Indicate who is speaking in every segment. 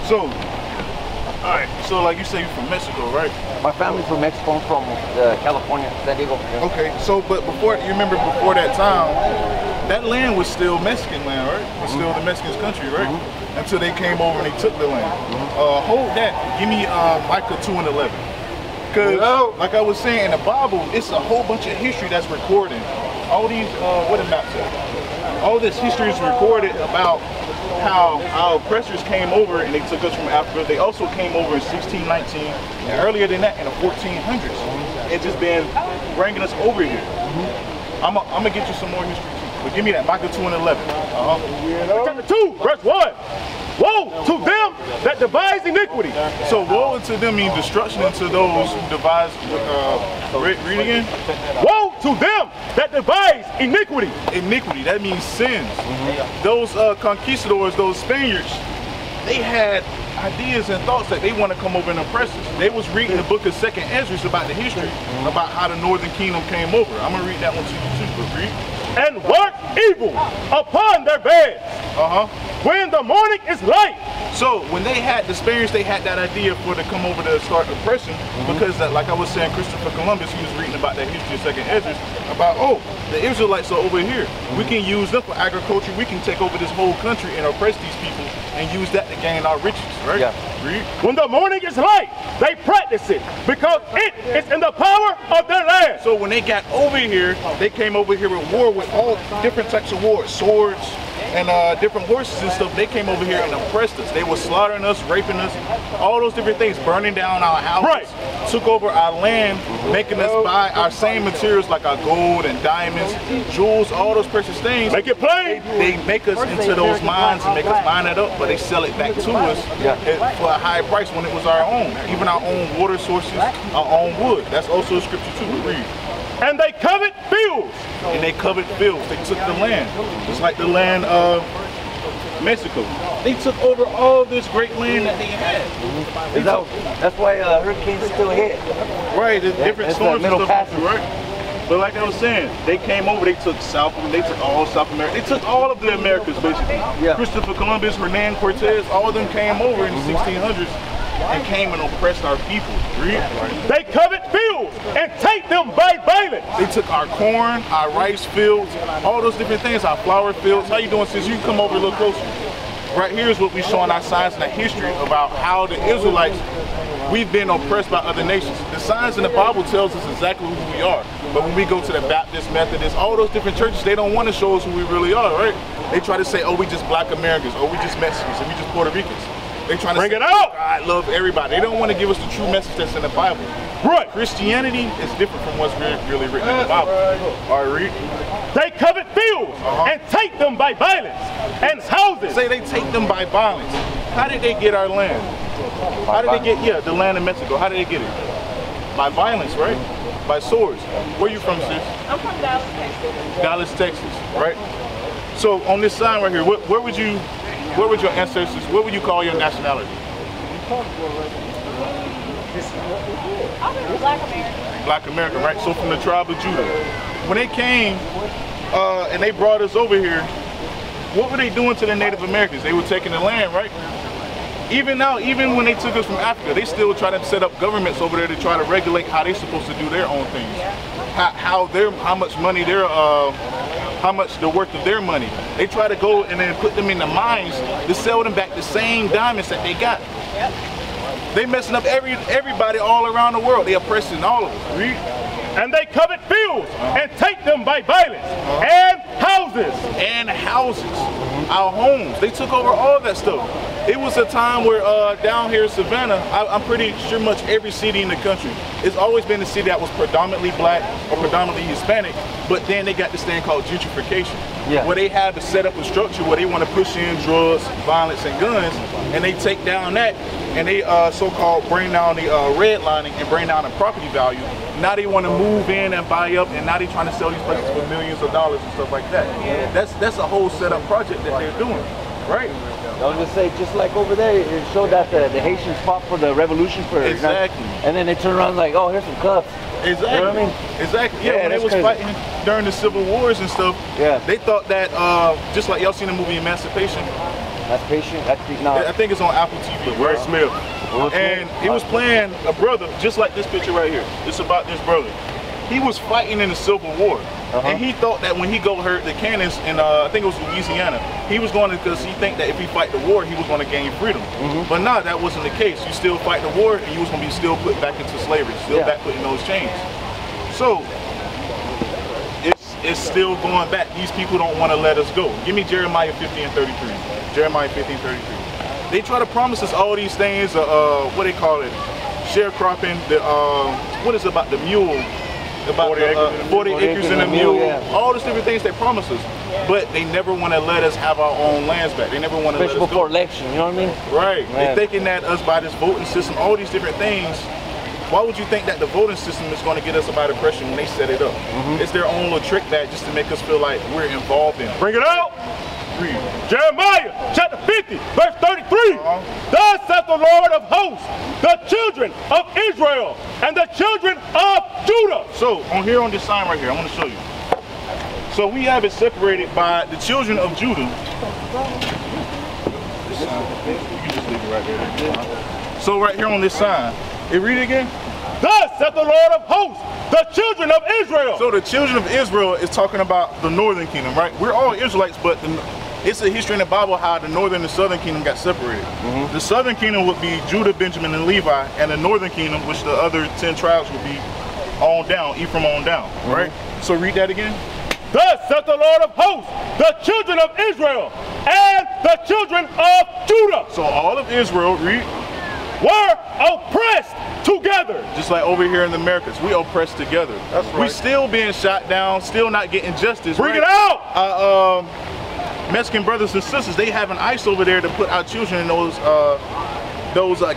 Speaker 1: So, all right. So, like you say, you're from Mexico, right?
Speaker 2: My family's from Mexico. I'm from California, San Diego. Yeah.
Speaker 1: Okay. So, but before you remember, before that time, that land was still Mexican land, right? It was still the Mexican country, right? Until they came over and they took the land. Hold that. Give me Micah 2:11. Because, like I was saying, in the Bible, it's a whole bunch of history that's recorded. All these, what did Map say? All this history is recorded about how our oppressors came over and they took us from Africa. They also came over in 1619 and earlier than that in the 1400s. It's just been bringing us over here. I'm gonna get you some more history too. But give me that Micah 2:11.
Speaker 3: Chapter 2, verse 1. Woe to them that devise iniquity.
Speaker 1: So woe to them means destruction unto those who devise, read again?
Speaker 3: Woe to them that devise iniquity.
Speaker 1: Iniquity, that means sins. Those conquistadors, those Spaniards, they had ideas and thoughts that they want to come over and oppress us. They was reading the book of 2nd Ezra about the history, about how the northern kingdom came over. I'm going to read that one to you too, but read.
Speaker 3: And work evil upon their beds. When the morning is light.
Speaker 1: So when they had the Spaniards, they had that idea for to come over to start oppressing, because like I was saying, Christopher Columbus, he was reading about that history of 2nd Ezra, about, oh, the Israelites are over here. We can use them for agriculture. We can take over this whole country and oppress these people and use that to gain our riches, right?
Speaker 2: Yeah.
Speaker 1: Read.
Speaker 3: When the morning is light, they practice it because it is in the power of their land.
Speaker 1: So when they got over here, they came over here with war, with all different types of wars, swords, and different horses and stuff. They came over here and oppressed us. They were slaughtering us, raping us, all those different things, burning down our houses, took over our land, making us buy our same materials like our gold and diamonds, jewels, all those precious things.
Speaker 3: Make it plain.
Speaker 1: They make us into those mines and make us mine it up, but they sell it back to us for a high price when it was our own. Even our own water sources, our own wood. That's also a scripture too. Read.
Speaker 3: And they covet fields.
Speaker 1: And they covered fields. They took the land. Just like the land of Mexico. They took over all this great land that they had.
Speaker 2: That's why hurricanes still hit.
Speaker 1: Right, there's different storms and stuff, right? But like I was saying, they came over, they took they took all South America. They took all of the Americas basically. Christopher Columbus, Hernan Cortez, all of them came over in the 1600s. And came and oppressed our people.
Speaker 3: They covet fields and take them by violence.
Speaker 1: They took our corn, our rice fields, all those different things, our flower fields. How you doing, sis? You come over a little closer. Right here is what we're showing our science and our history about how the Israelites, we've been oppressed by other nations. The science in the Bible tells us exactly who we are. But when we go to the Baptist, Methodist, all those different churches, they don't want to show us who we really are, right? They try to say, oh, we just Black Americans, or we just Mexicans, and we just Puerto Ricans. They trying to
Speaker 3: bring it out.
Speaker 1: God love everybody. They don't want to give us the true message that's in the Bible.
Speaker 3: Right.
Speaker 1: Christianity is different from what's really written in the Bible. All right, read.
Speaker 3: They covet fields and take them by violence, and houses.
Speaker 1: Say they take them by violence. How did they get our land? How did they get, the land in Mexico? How did they get it? By violence, right? By swords. Where you from, sis?
Speaker 4: I'm from Dallas, Texas.
Speaker 1: Dallas, Texas, right? So on this sign right here, where would your ancestors, what would you call your nationality?
Speaker 4: I'm Black American.
Speaker 1: Black American, right? So from the tribe of Judah. When they came and they brought us over here, what were they doing to the Native Americans? They were taking the land, right? Even now, even when they took us from Africa, they still try to set up governments over there to try to regulate how they're supposed to do their own things. How much money how much the worth of their money. They try to go and then put them in the mines to sell them back the same diamonds that they got. They messing up everybody all around the world. They oppressing all of us.
Speaker 3: And they covet fields and take them by violence, and houses.
Speaker 1: And houses, our homes. They took over all that stuff. It was a time where down here in Savannah, I'm pretty sure much every city in the country, it's always been a city that was predominantly Black or predominantly Hispanic, but then they got this thing called gentrification, where they have to set up a structure where they want to push in drugs, violence, and guns, and they take down that, and they so-called bring down the redlining and bring down the property value. Now they want to move in and buy up, and now they're trying to sell these places for millions of dollars and stuff like that. That's a whole setup project that they're doing, right?
Speaker 2: I was gonna say, just like over there, it showed that the Haitians fought for the revolution for
Speaker 1: exactly,
Speaker 2: and then they turn around like, oh, here's some cuffs.
Speaker 1: Exactly.
Speaker 2: You know what I mean?
Speaker 1: Exactly. Yeah, when they was fighting during the Civil Wars and stuff, they thought that just like y'all seen the movie Emancipation,
Speaker 2: That's patient. That's no.
Speaker 1: I think it's on Apple TV.
Speaker 3: Will Smith.
Speaker 1: And he was playing a brother just like this picture right here. It's about this brother. He was fighting in the Civil War. And he thought that when he go hurt the cannons in, I think it was Louisiana, he was going to, because he think that if he fight the war, he was going to gain freedom. But nah, that wasn't the case. You still fight the war, and you was going to be still put back into slavery, still back put in those chains. So, it's still going back. These people don't want to let us go. Give me Jeremiah 15:33. Jeremiah 15:33. They try to promise us all these things, what they call it, sharecropping, what is it about the mule? About 40 acres and a mule, all these different things they promise us, but they never want to let us have our own lands back. They never want to let us go.
Speaker 2: Before election, you know what I mean?
Speaker 1: Right. They're thinking that us by this voting system, all these different things. Why would you think that the voting system is going to get us about oppression when they set it up? It's their own little trick bag just to make us feel like we're involved in it.
Speaker 3: Bring it out.
Speaker 1: Read.
Speaker 3: Jeremiah chapter 50, verse 33. Thus saith the Lord of hosts, the children of Israel and the children of Judah.
Speaker 1: So on here on this sign right here, I want to show you. So we have it separated by the children of Judah. This sign, you can just leave it right there. So right here on this sign, read it again.
Speaker 3: Thus saith the Lord of hosts, the children of Israel.
Speaker 1: So the children of Israel is talking about the northern kingdom, right? We're all Israelites, but it's a history in the Bible how the northern and southern kingdom got separated. The southern kingdom would be Judah, Benjamin, and Levi, and the northern kingdom, which the other 10 tribes would be on down, Ephraim on down, right? So read that again.
Speaker 3: Thus saith the Lord of hosts, the children of Israel and the children of Judah.
Speaker 1: So all of Israel, read,
Speaker 3: were oppressed together.
Speaker 1: Just like over here in the Americas, we oppressed together. That's right. We still being shot down, still not getting justice.
Speaker 3: Bring it out!
Speaker 1: Mexican brothers and sisters, they have an ICE over there to put our children in those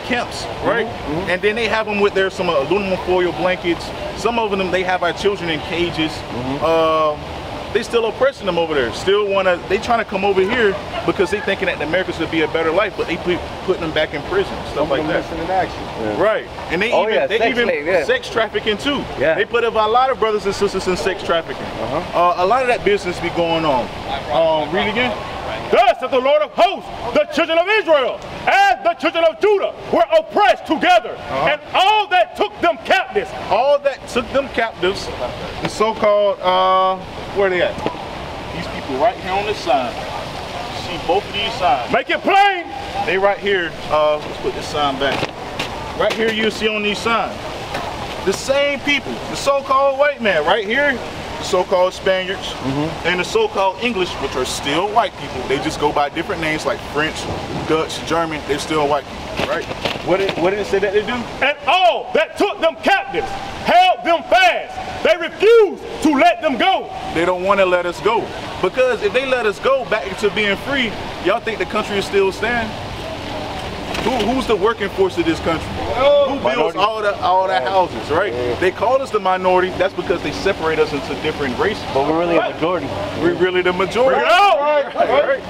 Speaker 1: camps, right? And then they have them with some aluminum foil blankets. Some of them, they have our children in cages. They still oppressing them over there. They trying to come over here because they thinking that the Americas would be a better life, but they putting them back in prison, stuff like that.
Speaker 2: In action.
Speaker 1: Right, and they even sex trafficking too. They put a lot of brothers and sisters in sex trafficking. A lot of that business be going on. Read again.
Speaker 3: Thus saith the Lord of hosts, the children of Israel and the children of Judah were oppressed together, and all that took them captives.
Speaker 1: All that took them captives, the so-called, where are they at? These people right here on this sign. You see both of these signs.
Speaker 3: Make it plain.
Speaker 1: They right here, let's put this sign back. Right here you see on these signs. The same people, the so-called white man right here, the so-called Spaniards, and the so-called English, which are still white people. They just go by different names like French, Dutch, German. They're still white people, right? What did it say that they do?
Speaker 3: And all that took them captives held them fast. They refused to let them go.
Speaker 1: They don't want to let us go. Because if they let us go back into being free, y'all think the country is still standing? Who's the working force of this country? Who builds all the houses, right? They call us the minority. That's because they separate us into different races.
Speaker 2: But we're really a majority.
Speaker 1: We're really the majority.
Speaker 3: Bring it out!
Speaker 1: Right.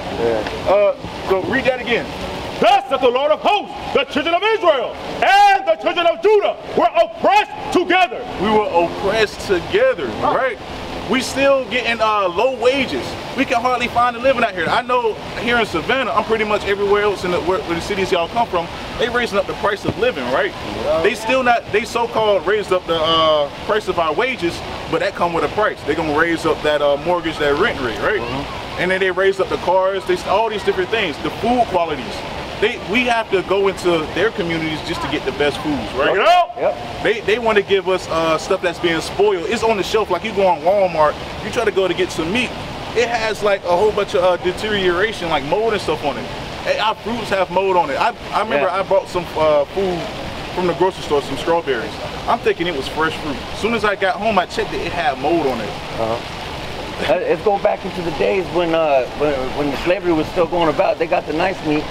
Speaker 1: So read that again.
Speaker 3: Thus saith the Lord of hosts, the children of Israel and the children of Judah were oppressed together.
Speaker 1: We were oppressed together, right? We still getting low wages. We can hardly find a living out here. I know here in Savannah, I'm pretty much everywhere else in where the cities y'all come from, they raising up the price of living, right? They still not, they so-called raised up the price of our wages, but that come with a price. They're gonna raise up that mortgage, that rent rate, right? And then they raise up the cars, all these different things, the food qualities. We have to go into their communities just to get the best foods, right? They want to give us stuff that's being spoiled. It's on the shelf, like you go on Walmart, you try to go to get some meat. It has like a whole bunch of deterioration, like mold and stuff on it. Hey, our fruits have mold on it. I remember I bought some food from the grocery store, some strawberries. I'm thinking it was fresh fruit. As soon as I got home, I checked it had mold on it.
Speaker 2: It's going back into the days when the slavery was still going about. They got the nice meat,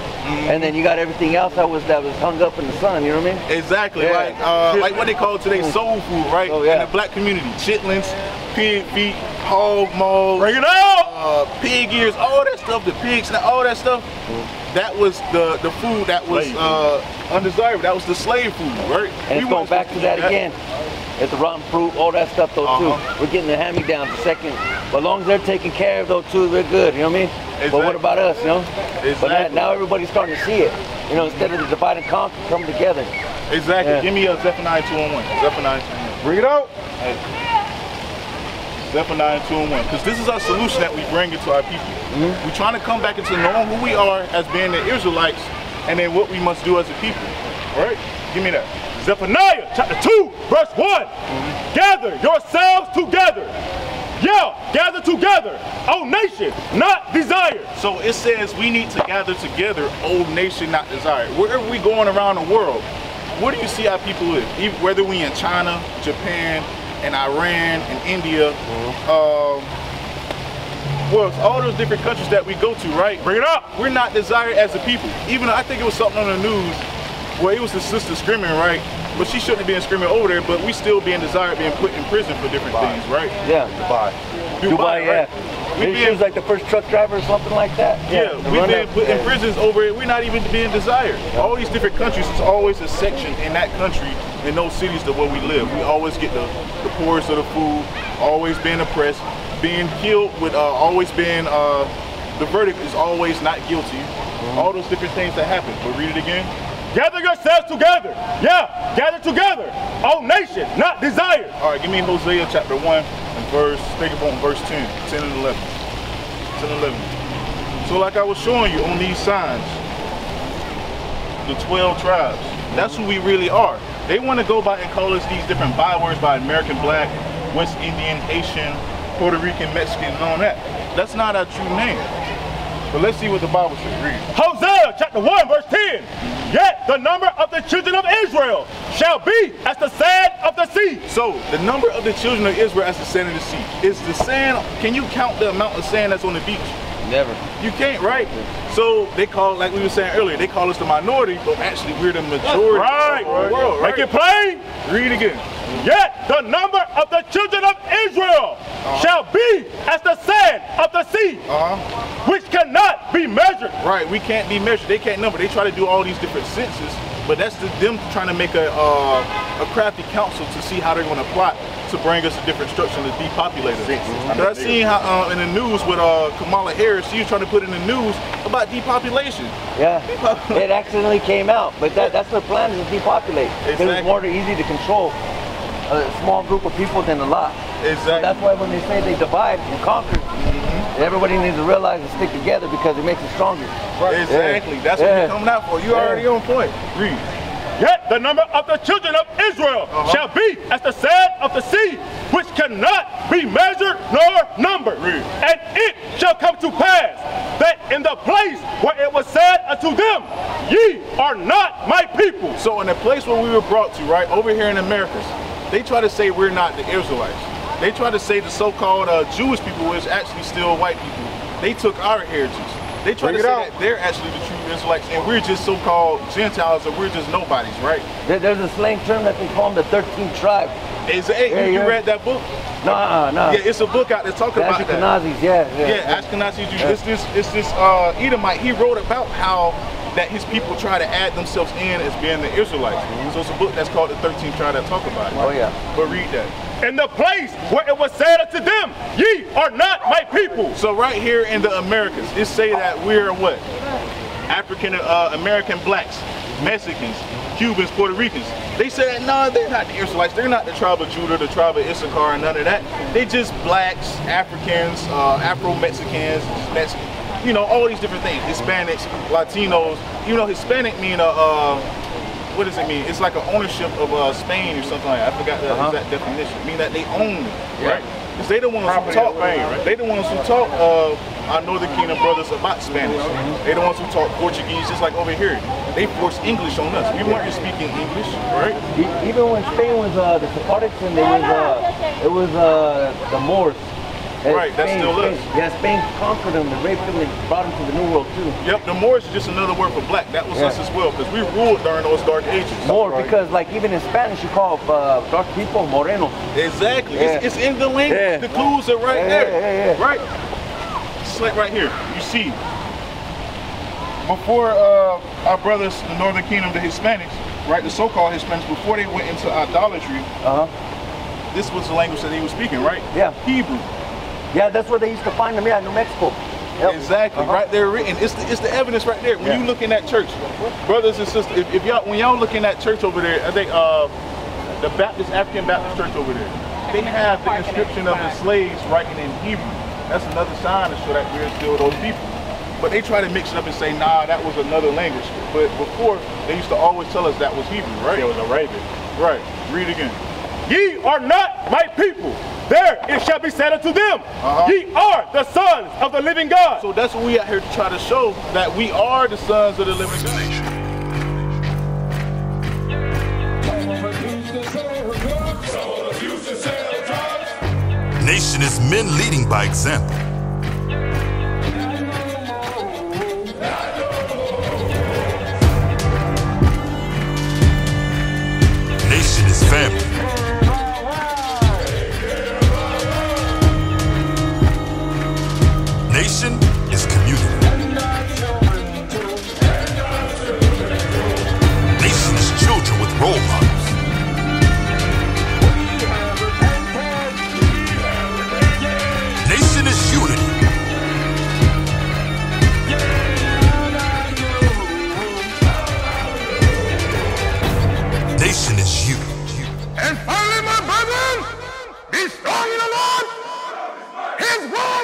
Speaker 2: and then you got everything else that was hung up in the sun. You know what I mean?
Speaker 1: Exactly. Like what they call today soul food, right? In the black community, chitlins, pig feet, hog maws,
Speaker 3: bring it out,
Speaker 1: pig ears, all that stuff. The pigs, all that stuff. That was the food that was undesirable. That was the slave food, right?
Speaker 2: And it's going back to that again. It's the rotten fruit, all that stuff though too. We're getting the hand-me-downs the second. But as long as they're taken care of though too, they're good, you know what I mean? Exactly. But what about us, you know? Exactly. But now everybody's starting to see it. You know, instead of the divide and conquer, come together.
Speaker 1: Exactly. Yeah. Give me a Zephaniah 2:1. Zephaniah 2:1.
Speaker 3: Bring it out.
Speaker 1: Hey. Zephaniah 2:1. Because this is our solution that we bring into our people. We're trying to come back into knowing who we are as being the Israelites, and then what we must do as a people. Right? Give me that.
Speaker 3: Zephaniah chapter 2, verse 1. Gather yourselves together. Yeah, gather together, O nation, not desire.
Speaker 1: So it says we need to gather together, O nation, not desire. Wherever we going around the world, where do you see our people live? Even whether we in China, Japan, and Iran, and India, well, all those different countries that we go to, right?
Speaker 3: Bring it up.
Speaker 1: We're not desired as a people. Even I think it was something on the news where it was the sister screaming, right? But she shouldn't have been screaming over there, but we still being desired, being put in prison for different things, right?
Speaker 2: Yeah. Dubai,
Speaker 1: right?
Speaker 2: She was like the first truck driver or something like that.
Speaker 1: Yeah, we've been put in prisons over it. We're not even being desired. All these different countries, it's always a section in that country, in those cities that where we live. We always get the poorest of the food, always being oppressed, being killed with always being, the verdict is always not guilty. All those different things that happen. But read it again.
Speaker 3: Gather yourselves together. Yeah, gather together. O nation, not desire.
Speaker 1: All right, give me Hosea chapter 1 and think about verse 10 and 11. 10 and 11. So like I was showing you on these signs, the 12 tribes, that's who we really are. They want to go by and call us these different bywords by American Black, West Indian, Haitian, Puerto Rican, Mexican, and all that. That's not our true name. But let's see what the Bible says. Read.
Speaker 3: Hosea chapter 1 verse 10. Yet the number of the children of Israel shall be as the sand of the sea.
Speaker 1: So the number of the children of Israel as the sand of the sea. Is the sand, can you count the amount of sand that's on the beach?
Speaker 2: Never.
Speaker 1: You can't, right? So they call, like we were saying earlier, they call us the minority, but actually we're the majority of the world, right?
Speaker 3: Make it plain.
Speaker 1: Read again.
Speaker 3: Yet the number of the children of Israel shall be as the sand of the sea, which cannot be measured.
Speaker 1: Right, we can't be measured. They can't number. They try to do all these different census, but that's them trying to make a crafty council to see how they're going to plot to bring us a different structure to depopulate us. I seen how in the news with Kamala Harris, she was trying to put in the news about depopulation.
Speaker 2: Yeah, it accidentally came out, but that's the plan, is to depopulate. Exactly. It's more easy to control a small group of people than a lot.
Speaker 1: Exactly.
Speaker 2: So that's why when they say they divide and conquer, everybody needs to realize and stick together because it makes it stronger.
Speaker 1: Right. Exactly. That's what you're coming out for. You already on point. Read.
Speaker 3: Yet the number of the children of Israel shall be as the sand of the sea, which cannot be measured nor numbered. And it shall come to pass that in the place where it was said unto them, ye are not my people.
Speaker 1: So in the place where we were brought to, right, over here in Americas, they try to say we're not the Israelites. They try to say the so-called Jewish people is actually still white people. They took our heritage. They try to say that they're actually the true Israelites, and we're just so-called Gentiles, or we're just nobodies, right?
Speaker 2: There's a slang term that they call them the 13th tribe.
Speaker 1: Hey, you read that book?
Speaker 2: No.
Speaker 1: Yeah, it's a book out there talking about that.
Speaker 2: Ashkenazis,
Speaker 1: Yeah, Ashkenazi Jews. It's this Edomite. He wrote about how that his people try to add themselves in as being the Israelites. So it's a book that's called the 13th tribe that talk about it.
Speaker 2: Oh yeah.
Speaker 1: But read that.
Speaker 3: In the place where it was said unto them, ye are not my people.
Speaker 1: So right here in the Americas, it say that we're what? African American blacks, Mexicans, Cubans, Puerto Ricans. They say that no, they're not the Israelites. They're not the tribe of Judah, the tribe of Issachar, and none of that. They just blacks, Africans, Afro-Mexicans, you know, all these different things. Hispanics, Latinos. You know, Hispanic mean what does it mean? It's like an ownership of Spain or something like that. I forgot the exact definition. It means that they own it, right? Because they the ones who talk, they the ones who talk our Northern Kingdom brothers about Spanish. They the ones who talk Portuguese, just like over here. They forced English on us. We weren't speaking English, right?
Speaker 2: Even when Spain was the Sephardics, and it was the Moors.
Speaker 1: Right, that's still us.
Speaker 2: Yeah, Spain conquered them and raped them and brought them to the New World too.
Speaker 1: Yep, the Moors is just another word for black. That was us as well, because we ruled during those dark ages.
Speaker 2: More, because like even in Spanish you call dark people morenos.
Speaker 1: Exactly, it's in the language. The clues are right there, right? It's like right here, you see. Before our brothers, the Northern Kingdom, the Hispanics, right, the so-called Hispanics, before they went into idolatry, this was the language that he was speaking, right?
Speaker 2: Yeah.
Speaker 1: Hebrew.
Speaker 2: Yeah, that's where they used to find them. Yeah, New Mexico. Yep.
Speaker 1: Exactly, right there written. It's the evidence right there. When you look in that church, brothers and sisters, if y'all when y'all look in that church over there, I think the African Baptist church over there, they have the inscription of the slaves writing in Hebrew. That's another sign to show that we're still those people. But they try to mix it up and say, nah, that was another language. But before, they used to always tell us that was Hebrew, right?
Speaker 3: It was Arabic.
Speaker 1: Right. Read again.
Speaker 3: Ye are not my people. There it shall be said unto them, ye are the sons of the living God.
Speaker 1: So that's what we out here to try to show, that we are the sons of the living God.
Speaker 5: Nation is men leading by example. Nation is family. Nation is community. Nation is children with role models. Nation is unity. Nation is you.
Speaker 6: And finally, my brethren, be strong in the Lord, His word.